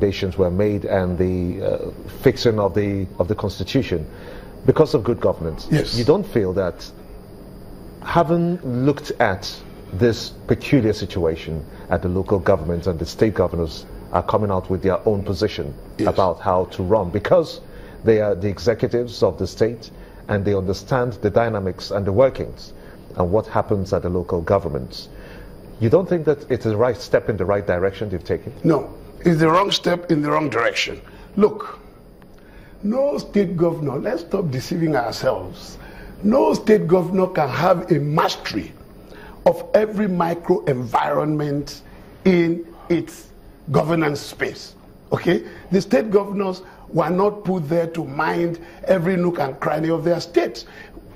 foundations were made and the fixing of the constitution because of good governance. Yes. You don't feel that, having looked at this peculiar situation at the local governments and the state governors are coming out with their own position about how to run, because they are the executives of the state and they understand the dynamics and the workings and what happens at the local governments. You don't think that it's the right step in the right direction they've taken? No, it's the wrong step in the wrong direction. Look, no state governor, let's stop deceiving ourselves. No state governor can have a mastery of every micro environment in its governance space. Okay? The state governors were not put there to mind every nook and cranny of their states.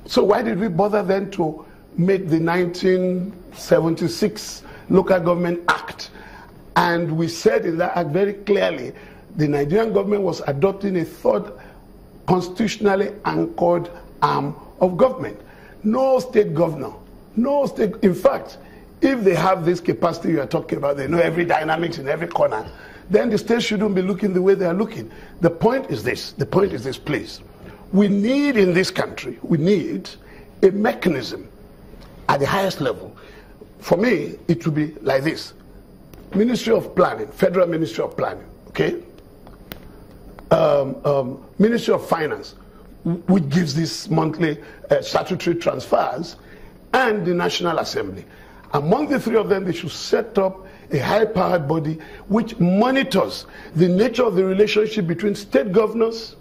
So why did we bother then to make the 1976 Local Government Act? And we said in that act very clearly, the Nigerian government was adopting a third constitutionally anchored arm of government. No state governor, no state, in fact, if they have this capacity you are talking about, they know every dynamics in every corner, then the state shouldn't be looking the way they are looking. The point is this, please. We need in this country, we need a mechanism at the highest level. For me, it would be like this. Ministry of Planning, Federal Ministry of Planning, okay? Ministry of Finance, which gives these monthly statutory transfers, and the National Assembly. Among the three of them, they should set up a high-powered body which monitors the nature of the relationship between state governors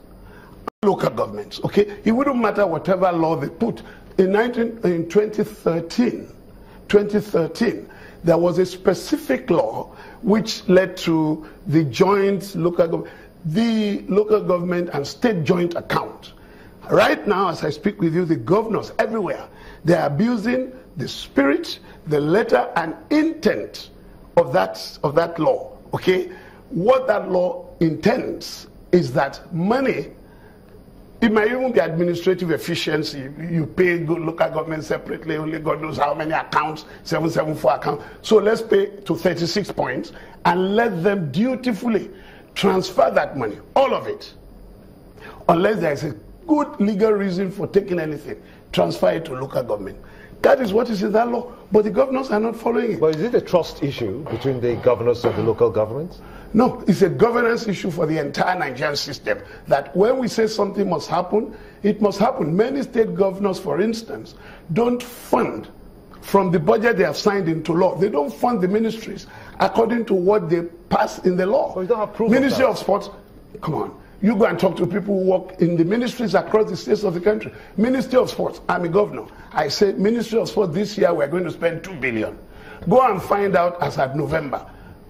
and local governments. Okay, it wouldn't matter whatever law they put. In 2013, there was a specific law which led to the joint local government and state joint account. Right now, as I speak with you, the governors everywhere, they are abusing the spirit, the letter, and intent of that law. Okay, what that law intends is that money, it might even be administrative efficiency. You pay local government separately, only God knows how many accounts, 774 accounts. So let's pay to 36 points and let them dutifully transfer that money, all of it, unless there is a good legal reason for taking anything, transfer it to local government. That is what is in that law, but the governors are not following it. But is it a trust issue between the governors of the local governments? No, it's a governance issue for the entire Nigerian system, that when we say something must happen, it must happen. Many state governors, for instance, don't fund from the budget they have signed into law. They don't fund the ministries according to what they pass in the law. Well, you don't have proof Ministry of of Sports, come on. You go and talk to people who work in the ministries across the states of the country. Ministry of Sports, I'm a governor. I said, Ministry of Sports, this year we're going to spend 2 billion. Go and find out as at November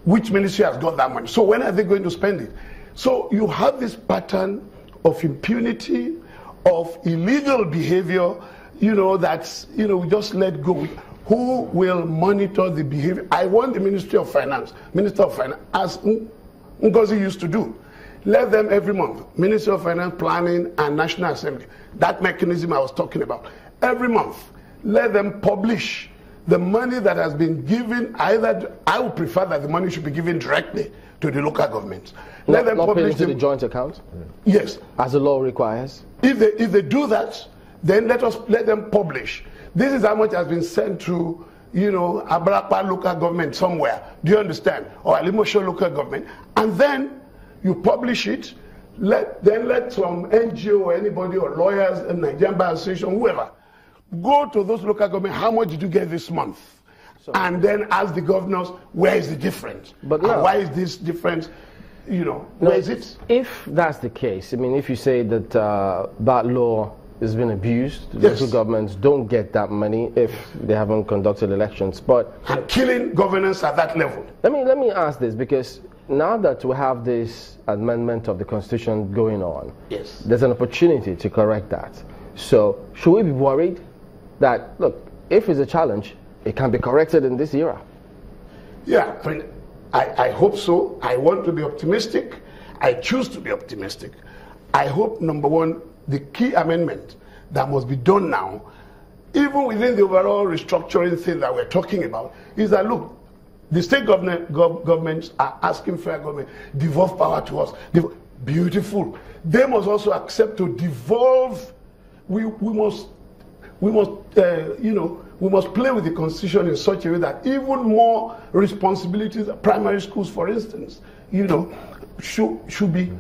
which ministry has got that money. So when are they going to spend it? So you have this pattern of impunity, of illegal behavior, that's, we just let go. Who will monitor the behavior? I want the Ministry of Finance, Minister of Finance, as Ngozi used to do. Let them every month, Ministry of Finance, Planning, and National Assembly, that mechanism I was talking about, every month, let them publish the money that has been given. Either I would prefer that the money should be given directly to the local governments. Let them publish to the joint account? Yes. As the law requires? If they do that, then let them publish. This is how much has been sent to, Abrapa local government somewhere. Do you understand? Or Alimosho local government. And then you publish it, let some NGO or anybody or lawyers, a Nigerian Bar Association, whoever, go to those local government, how much did you get this month? And then ask the governors, where is the difference? But no. Why is this difference? Where is it? If that's the case, if you say that that law has been abused, yes, local governments don't get that money if they haven't conducted elections. But and killing governance at that level. Let me ask this, because now that we have this amendment of the Constitution going on, yes, there's an opportunity to correct that. So should we be worried that, look, if it's a challenge, it can be corrected in this era? Yeah, I hope so. I want to be optimistic. I choose to be optimistic. I hope, number one, the key amendment that must be done now, even within the overall restructuring thing that we're talking about, is that, look, The state governments are asking federal government, devolve power to us. Beautiful. They must also accept to devolve. We must play with the constitution in such a way that even more responsibilities, primary schools, for instance, should be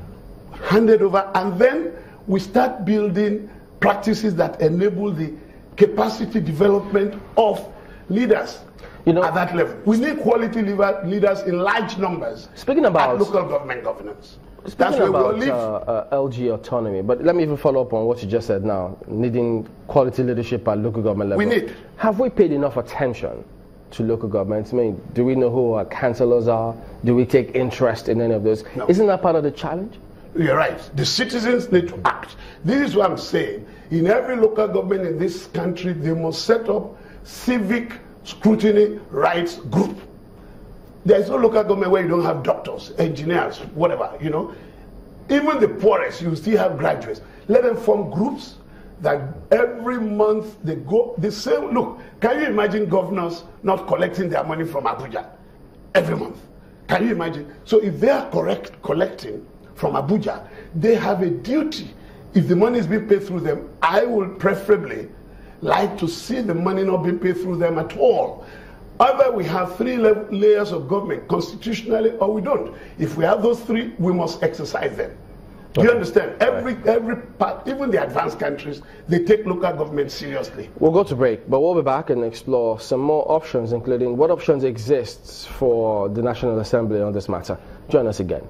handed over, and then we start building practices that enable the capacity development of leaders at that level. We need quality leaders in large numbers. Speaking about at local government governance. Speaking about LG autonomy, but let me even follow up on what you just said now, needing quality leadership at local government level. We need. Have we paid enough attention to local governments? I mean, do we know who our councillors are? Do we take interest in any of those? No. Isn't that part of the challenge? You're right. The citizens need to act. This is what I'm saying. In every local government in this country, they must set up civic scrutiny rights group. There is no local government where you don't have doctors, engineers, whatever, Even the poorest, you still have graduates. Let them form groups that every month they go, the same. Look, can you imagine governors not collecting their money from Abuja every month? Can you imagine? So if they are collecting from Abuja, they have a duty. If the money is being paid through them, I would preferably like to see the money not being paid through them at all. Either we have 3 layers of government constitutionally, or we don't. If we have those 3, we must exercise them. Do you understand? Every part, even the advanced countries, they take local government seriously. We'll go to break, but we'll be back and explore some more options, including what options exist for the National Assembly on this matter. Join us again.